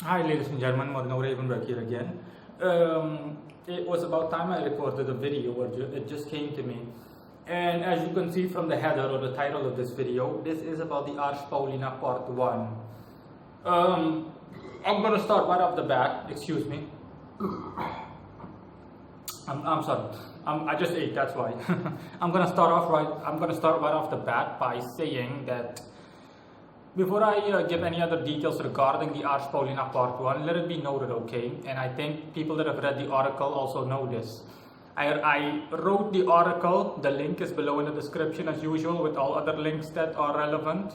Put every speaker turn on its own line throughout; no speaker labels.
Hi, ladies and gentlemen, Morno Ravenberg here again. It was about time I recorded a video, or it just came to me. And as you can see from the header or the title of this video, this is about the Ars Paulina Part 1. I'm gonna start right off the bat, excuse me. I'm sorry, I just ate, that's why. I'm gonna start right off the bat by saying that before I give any other details regarding the Ars Paulina Part 1, let it be noted, okay? And I think people that have read the article also know this. I wrote the article, the link is below in the description as usual, with all other links that are relevant,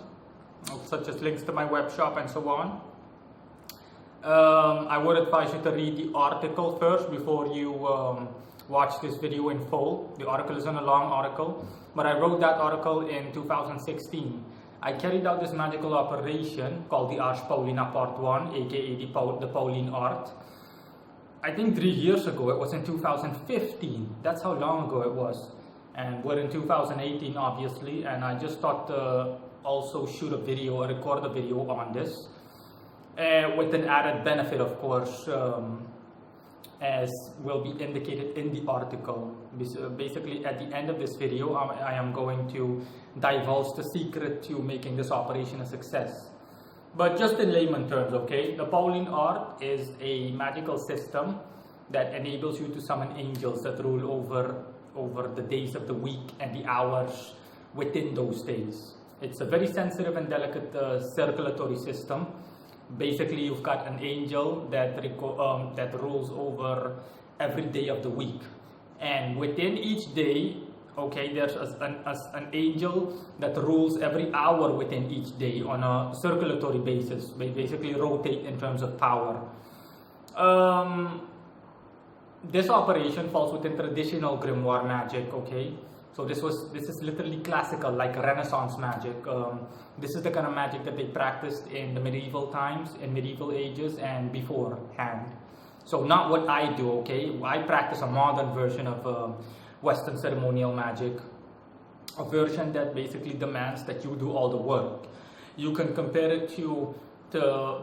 such as links to my web shop and so on. I would advise you to read the article first before you watch this video in full. The article isn't a long article, but I wrote that article in 2016. I carried out this magical operation called the Ars Paulina Part 1, aka the Pauline Art. I think 3 years ago, it was in 2015. That's how long ago it was. And we're in 2018, obviously, and I just thought to also shoot a video or record a video on this. With an added benefit, of course, as will be indicated in the article. Basically, at the end of this video, I am going to divulge the secret to making this operation a success. But just in layman terms, okay, the Pauline Art is a magical system that enables you to summon angels that rule over the days of the week and the hours within those days. It's a very sensitive and delicate circulatory system. Basically, you've got an angel that rules over every day of the week, and within each day, okay, there's an angel that rules every hour within each day on a circulatory basis. They basically rotate in terms of power. This operation falls within traditional grimoire magic, okay? So this is literally classical, like Renaissance magic. This is the kind of magic that they practiced in the medieval times, in medieval ages, and beforehand. So not what I do, okay? I practice a modern version of Western ceremonial magic, a version that basically demands that you do all the work. You can compare it to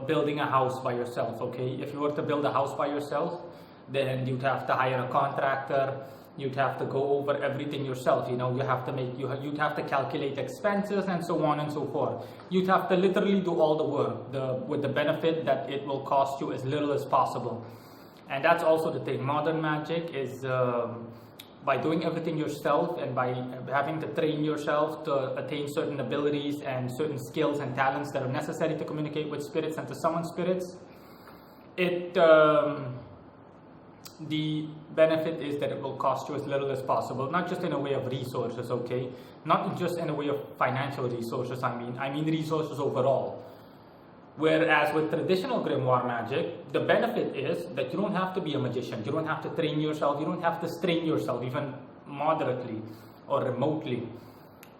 building a house by yourself, okay? If you were to build a house by yourself, then you'd have to hire a contractor. You'd have to go over everything yourself, you know, you'd have to calculate expenses and so on and so forth. You'd have to literally do all the work, with the benefit that it will cost you as little as possible. And that's also the thing. Modern magic is by doing everything yourself and by having to train yourself to attain certain abilities and certain skills and talents that are necessary to communicate with spirits and to summon spirits. The benefit is that it will cost you as little as possible, not just in a way of resources, okay? Not just in a way of financial resources, I mean resources overall. Whereas with traditional grimoire magic, the benefit is that you don't have to be a magician, you don't have to train yourself, you don't have to strain yourself even moderately or remotely.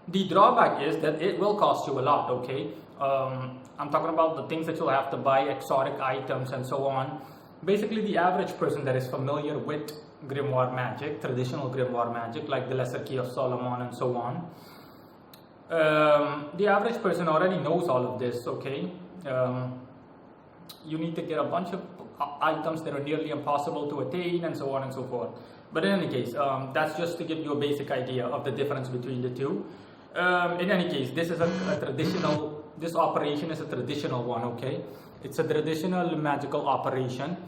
The drawback is that it will cost you a lot, okay? I'm talking about the things that you'll have to buy, exotic items and so on. Basically, the average person that is familiar with grimoire magic, traditional grimoire magic, like the Lesser Key of Solomon and so on, the average person already knows all of this, okay? You need to get a bunch of items that are nearly impossible to attain and so on and so forth. But in any case, that's just to give you a basic idea of the difference between the two. In any case, this operation is a traditional one, okay? It's a traditional magical operation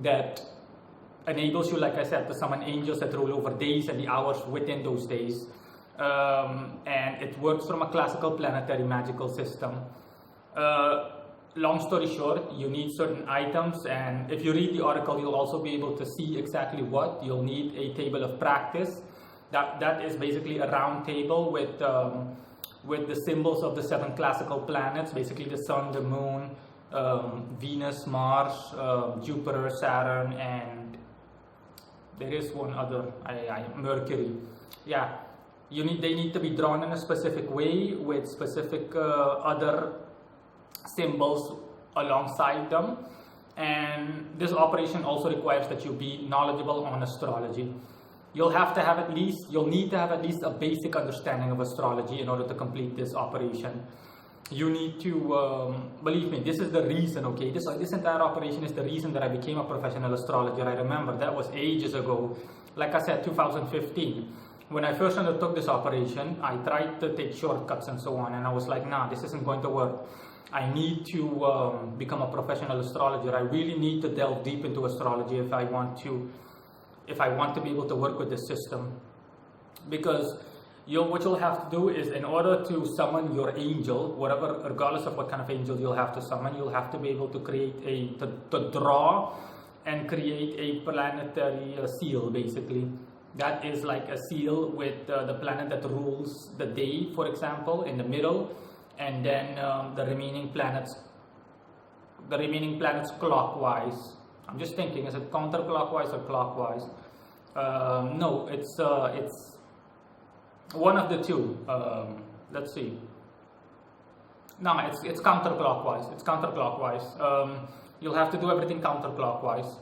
that enables you, like I said, to summon angels that rule over days and the hours within those days. And it works from a classical planetary magical system. Long story short, you need certain items, and if you read the article, you'll also be able to see exactly what. You'll need a table of practice. That is basically a round table with the symbols of the 7 classical planets, basically the Sun, the Moon, Venus, Mars, Jupiter, Saturn, and there is one other, Mercury. Yeah, they need to be drawn in a specific way with specific other symbols alongside them. And this operation also requires that you be knowledgeable on astrology. You'll need to have at least a basic understanding of astrology in order to complete this operation. you need to, believe me, this is the reason, okay? This entire operation is the reason that I became a professional astrologer. I remember that was ages ago, like I said, 2015. When I first undertook this operation, I tried to take shortcuts and so on, and I was like, nah, this isn't going to work. I need to become a professional astrologer. I really need to delve deep into astrology if I want to be able to work with this system. Because what you'll have to do is, in order to summon your angel, whatever, regardless of what kind of angel you'll have to summon, you'll have to be able to create to draw and create a planetary seal, basically. That is like a seal with the planet that rules the day, for example, in the middle, and then the remaining planets clockwise. I'm just thinking, is it counterclockwise or clockwise? No, it's one of the two. Let's see. No, it's counterclockwise. It's counterclockwise. You'll have to do everything counterclockwise.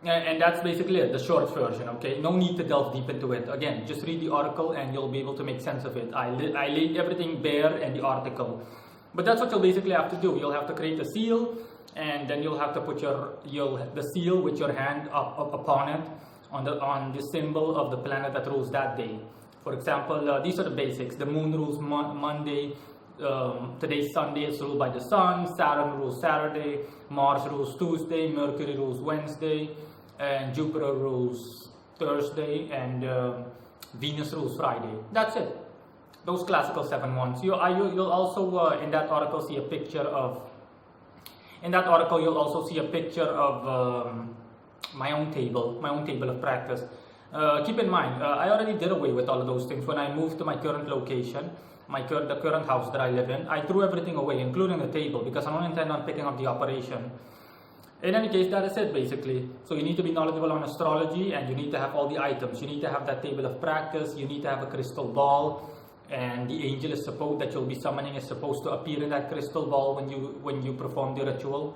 And that's basically it, the short version, okay? No need to delve deep into it. Again, just read the article and you'll be able to make sense of it. I laid everything bare in the article. But that's what you'll basically have to do. You'll have to create a seal, and then you'll have to put the seal with your hand up upon it on the symbol of the planet that rules that day. For example, these are the basics. The moon rules Monday. Today's Sunday is ruled by the sun. Saturn rules Saturday. Mars rules Tuesday. Mercury rules Wednesday. And Jupiter rules Thursday. And Venus rules Friday. That's it. Those classical 7 ones. You'll also in that article see a picture of. In that article, you'll also see a picture of my own table of practice. Keep in mind, I already did away with all of those things when I moved to my current location, the current house that I live in. I threw everything away, including the table, because I don't intend on picking up the operation. In any case, that is it basically. So you need to be knowledgeable on astrology, and you need to have all the items. You need to have that table of practice. You need to have a crystal ball, and the angel that you'll be summoning is supposed to appear in that crystal ball when you perform the ritual.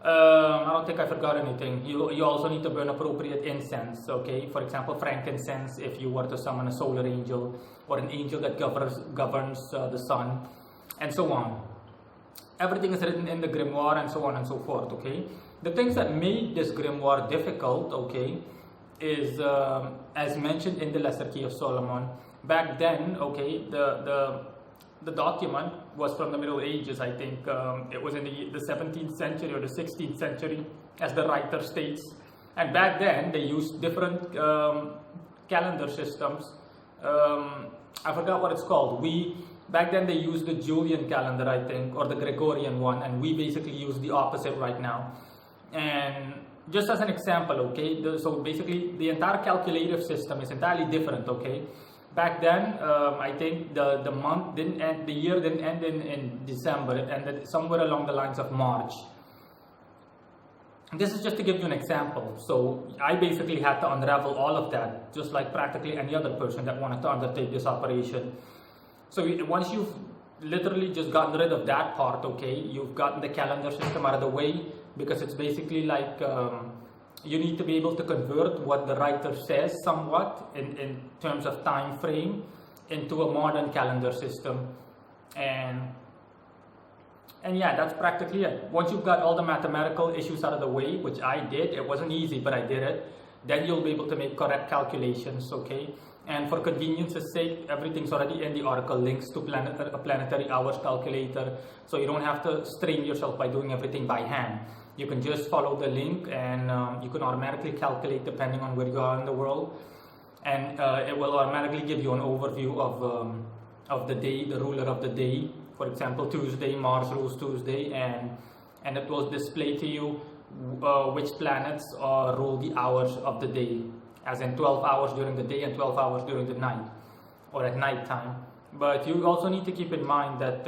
I don't think I forgot anything. You also need to burn appropriate incense, okay? For example, frankincense if you were to summon a solar angel or an angel that governs the sun, and so on. Everything is written in the grimoire and so on and so forth, okay? The things that made this grimoire difficult, okay, is as mentioned in the Lesser Key of Solomon. Back then, okay, the document was from the Middle Ages, I think. It was in the 17th century or the 16th century, as the writer states. And back then, they used different calendar systems. I forgot what it's called. Back then, they used the Julian calendar, I think, or the Gregorian one, and we basically use the opposite right now. And just as an example, okay, so basically, the entire calculative system is entirely different, okay? Back then, I think the month didn't end, the year didn't end in December. It ended somewhere along the lines of March. This is just to give you an example. So I basically had to unravel all of that, just like practically any other person that wanted to undertake this operation. So once you've literally just gotten rid of that part, okay, you've gotten the calendar system out of the way, because it's basically like you need to be able to convert what the writer says somewhat in terms of time frame into a modern calendar system. And yeah, that's practically it. Once you've got all the mathematical issues out of the way, which I did, it wasn't easy, but I did it, then you'll be able to make correct calculations, okay? And for convenience's sake, everything's already in the article, links to a planetary hours calculator, so you don't have to strain yourself by doing everything by hand. You can just follow the link, and you can automatically calculate depending on where you are in the world, and it will automatically give you an overview of the day, the ruler of the day. For example, Tuesday, Mars rules Tuesday, and it will display to you which planets rule the hours of the day, as in 12 hours during the day and 12 hours during the night, or at night time. But you also need to keep in mind that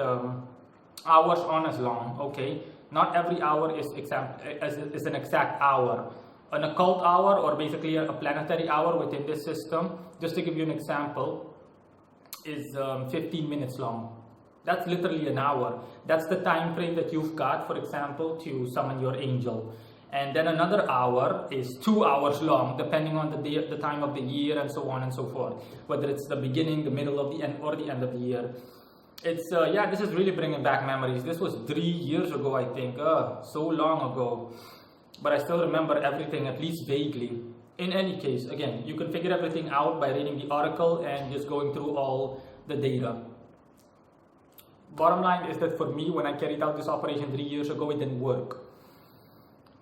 hours aren't as long, okay? Not every hour is an exact hour. An occult hour, or basically a planetary hour within this system, just to give you an example, is 15 minutes long. That's literally an hour. That's the time frame that you've got, for example, to summon your angel. And then another hour is 2 hours long, depending on the time of the year, and so on and so forth. Whether it's the beginning, the middle of the end, or the end of the year. It's yeah, this is really bringing back memories. This was 3 years ago, I think. So long ago, but I still remember everything, at least vaguely. In any case, again, you can figure everything out by reading the article and just going through all the data. Bottom line is that for me, when I carried out this operation 3 years ago, it didn't work.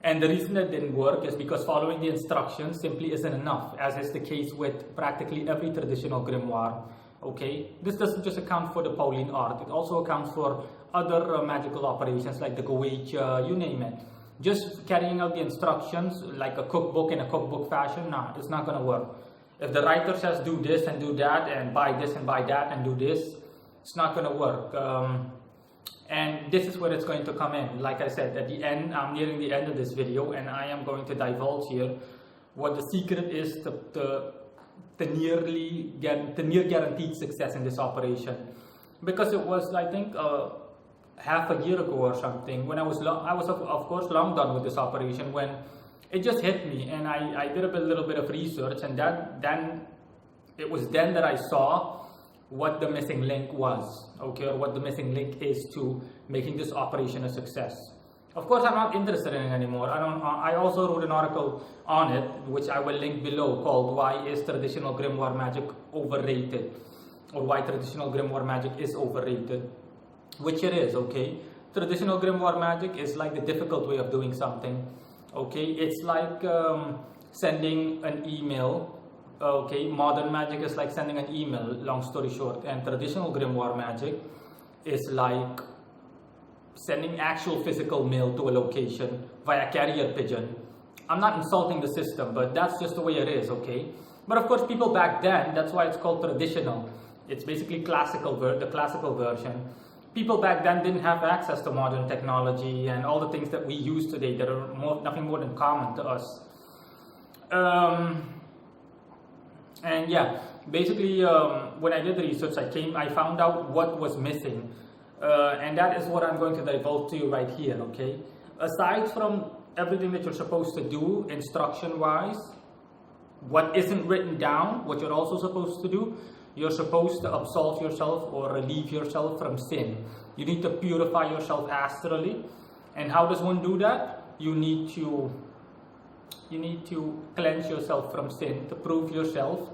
And the reason it didn't work is because following the instructions simply isn't enough, as is the case with practically every traditional grimoire. Okay, this doesn't just account for the Pauline Art, it also accounts for other magical operations like the Goetia, you name it. Just carrying out the instructions like a cookbook in a cookbook fashion, nah, it's not going to work. If the writer says do this and do that and buy this and buy that and do this, it's not going to work. And this is where it's going to come in. Like I said, at the end, I'm nearing the end of this video and I am going to divulge here what the secret is to near guaranteed success in this operation. Because it was, I think, half a year ago or something, when I was of course long done with this operation, when it just hit me and I did a little bit of research, and it was then that I saw what the missing link was, okay, or what the missing link is to making this operation a success. Of course, I'm not interested in it anymore. I also wrote an article on it, which I will link below, called "Why is Traditional Grimoire Magic Overrated?" or "Why Traditional Grimoire Magic is Overrated," which it is. Okay, traditional grimoire magic is like the difficult way of doing something. Okay, it's like sending an email. Okay, modern magic is like sending an email, long story short, and traditional grimoire magic is like sending actual physical mail to a location via carrier pigeon. I'm not insulting the system, but that's just the way it is, okay? But of course, people back then, that's why it's called traditional. It's basically the classical version. People back then didn't have access to modern technology and all the things that we use today that are nothing more than common to us. And yeah, basically, when I did the research, I found out what was missing. And that is what I'm going to divulge to you right here, okay? Aside from everything that you're supposed to do instruction-wise, what isn't written down, what you're also supposed to do, you're supposed to absolve yourself or relieve yourself from sin. You need to purify yourself astrally. And how does one do that? You need to cleanse yourself from sin to prove yourself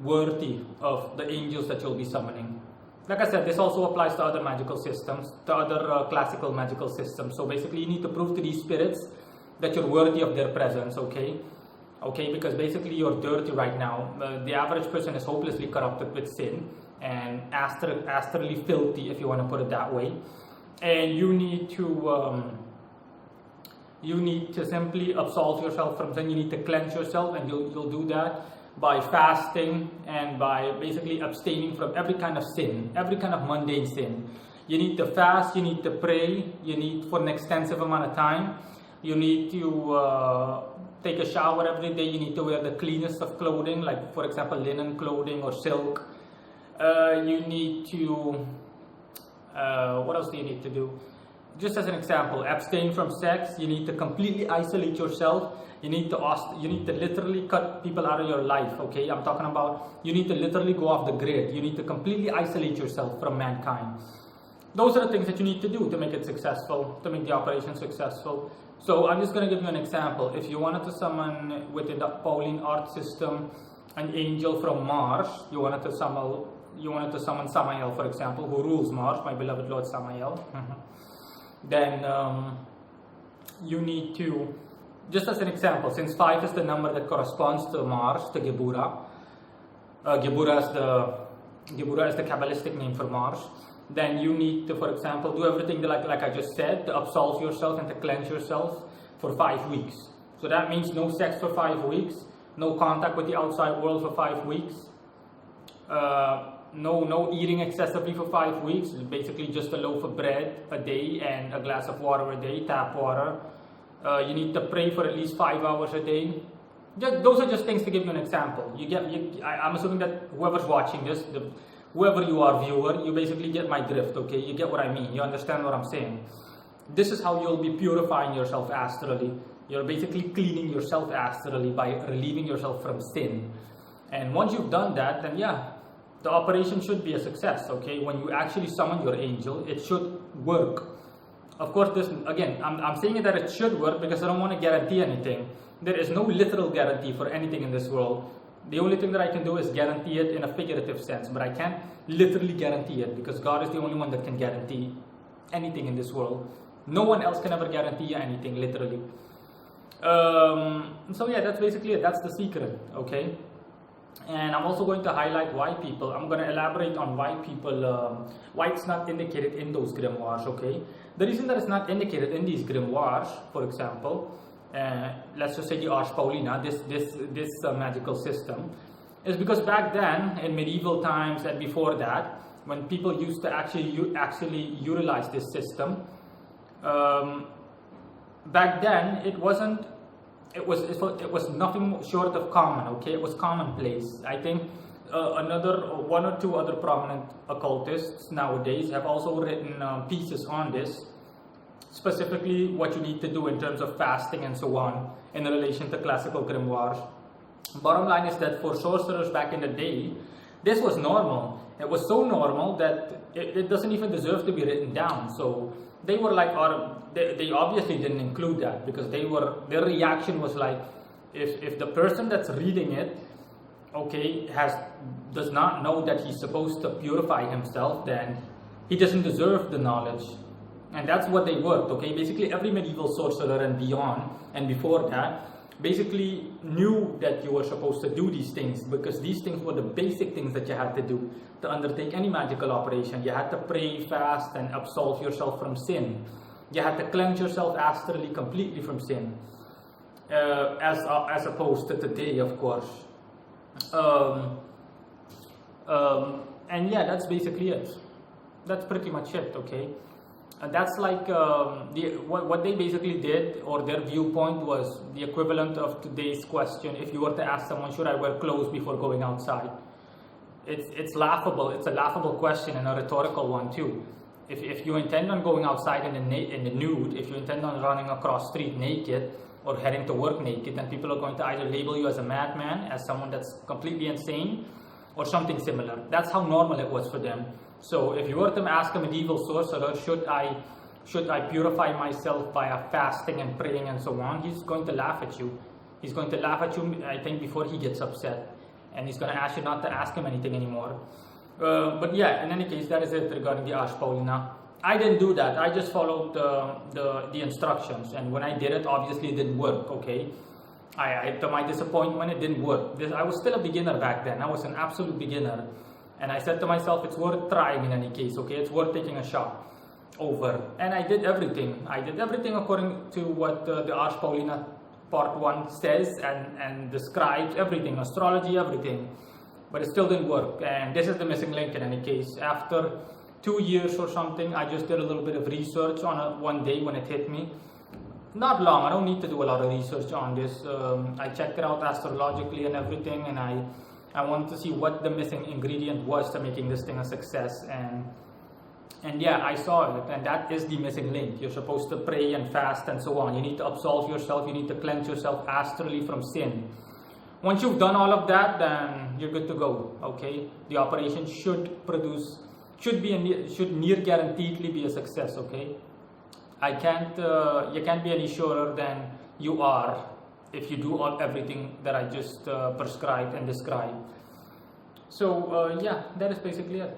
worthy of the angels that you'll be summoning. Like I said, this also applies to other magical systems, to other classical magical systems. So basically, you need to prove to these spirits that you're worthy of their presence, okay? Okay, because basically you're dirty right now. The average person is hopelessly corrupted with sin and astrally filthy, if you want to put it that way. And you need to simply absolve yourself from sin. You need to cleanse yourself, and you'll do that by fasting and by basically abstaining from every kind of sin, every kind of mundane sin. You need to fast, you need to pray, you need for an extensive amount of time, you need to take a shower every day, you need to wear the cleanest of clothing, like for example linen clothing or silk. You need to, what else do you need to do? Just as an example, abstain from sex. You need to completely isolate yourself. You need to literally cut people out of your life, okay? I'm talking about you need to literally go off the grid. You need to completely isolate yourself from mankind. Those are the things that you need to do to make it successful, to make the operation successful. So I'm just going to give you an example. If you wanted to summon within the Pauline Art system an angel from Mars, you wanted to summon Samael, for example, who rules Mars, my beloved Lord Samael. Then you need to, just as an example, since 5 is the number that corresponds to Mars, to Gebura, Gebura is the Kabbalistic name for Mars, then you need to, for example, do everything like I just said, to absolve yourself and to cleanse yourself for 5 weeks. So that means no sex for 5 weeks, no contact with the outside world for 5 weeks, no eating excessively for 5 weeks, basically just a loaf of bread a day and a glass of water a day, tap water. You need to pray for at least 5 hours a day. Those are just things to give you an example. I'm assuming that whoever's watching this, whoever you are, viewer, you basically get my drift, okay? You get what I mean. You understand what I'm saying. This is how you'll be purifying yourself astrally. You're basically cleaning yourself astrally by relieving yourself from sin. And once you've done that, then yeah, the operation should be a success, okay? When you actually summon your angel, it should work. Of course, this, again, I'm saying that it should work because I don't want to guarantee anything. There is no literal guarantee for anything in this world. The only thing that I can do is guarantee it in a figurative sense, but I can't literally guarantee it because God is the only one that can guarantee anything in this world. No one else can ever guarantee you anything, literally. So yeah, that's basically it. That's the secret, okay? And I'm also going to highlight why people, I'm going to elaborate on why people, why it's not indicated in those grimoires, okay? The reason that it's not indicated in these grimoires, for example, let's just say the Ars Paulina, this magical system, is because back then, in medieval times and before that, when people used to actually utilize this system, back then it was nothing short of common, okay? It was commonplace. I think one or two other prominent occultists nowadays have also written pieces on this, specifically what you need to do in terms of fasting and so on in relation to classical grimoires. Bottom line is that for sorcerers back in the day, this was normal. It was so normal that it doesn't even deserve to be written down. So they were like, they obviously didn't include that because their reaction was like, if the person that's reading it, okay, does not know that he's supposed to purify himself, then he doesn't deserve the knowledge. And that's what they worked, okay? Basically every medieval sorcerer and beyond and before that basically knew that you were supposed to do these things because these things were the basic things that you had to do to undertake any magical operation. You had to pray, fast, and absolve yourself from sin. You had to cleanse yourself astrally completely from sin, as opposed to today, of course. And yeah, that's basically it. That's pretty much it, okay? And that's like what they basically did, or their viewpoint was the equivalent of today's question. If you were to ask someone, should I wear clothes before going outside? It's laughable. It's a laughable question and a rhetorical one too. If you intend on going outside in the nude, if you intend on running across street naked or heading to work naked, then people are going to either label you as a madman, as someone that's completely insane, or something similar. That's how normal it was for them. So if you were to ask a medieval sorcerer, should I purify myself via fasting and praying and so on, he's going to laugh at you. He's going to laugh at you, I think, before he gets upset. And he's going to ask you not to ask him anything anymore. But yeah, in any case, that is it regarding the Ars Paulina. I didn't do that. I just followed the instructions. And when I did it, obviously it didn't work, okay? To my disappointment, it didn't work. I was still a beginner back then. I was an absolute beginner. And I said to myself, it's worth trying in any case, okay? It's worth taking a shot over. And I did everything. I did everything according to what the Ars Paulina Part 1 says and describes everything, astrology, everything. But it still didn't work. And this is the missing link in any case. After 2 years or something, I just did a little bit of research on it one day when it hit me. Not long. I don't need to do a lot of research on this. I checked it out astrologically and everything, and I wanted to see what the missing ingredient was to making this thing a success, and yeah, I saw it, and that is the missing link. You're supposed to pray and fast and so on. You need to absolve yourself, you need to cleanse yourself astrally from sin. Once you've done all of that, then you're good to go, okay? The operation should near guaranteedly be a success, okay? You can't be any surer than you are if you do everything that I just prescribed and described. So yeah, that is basically it.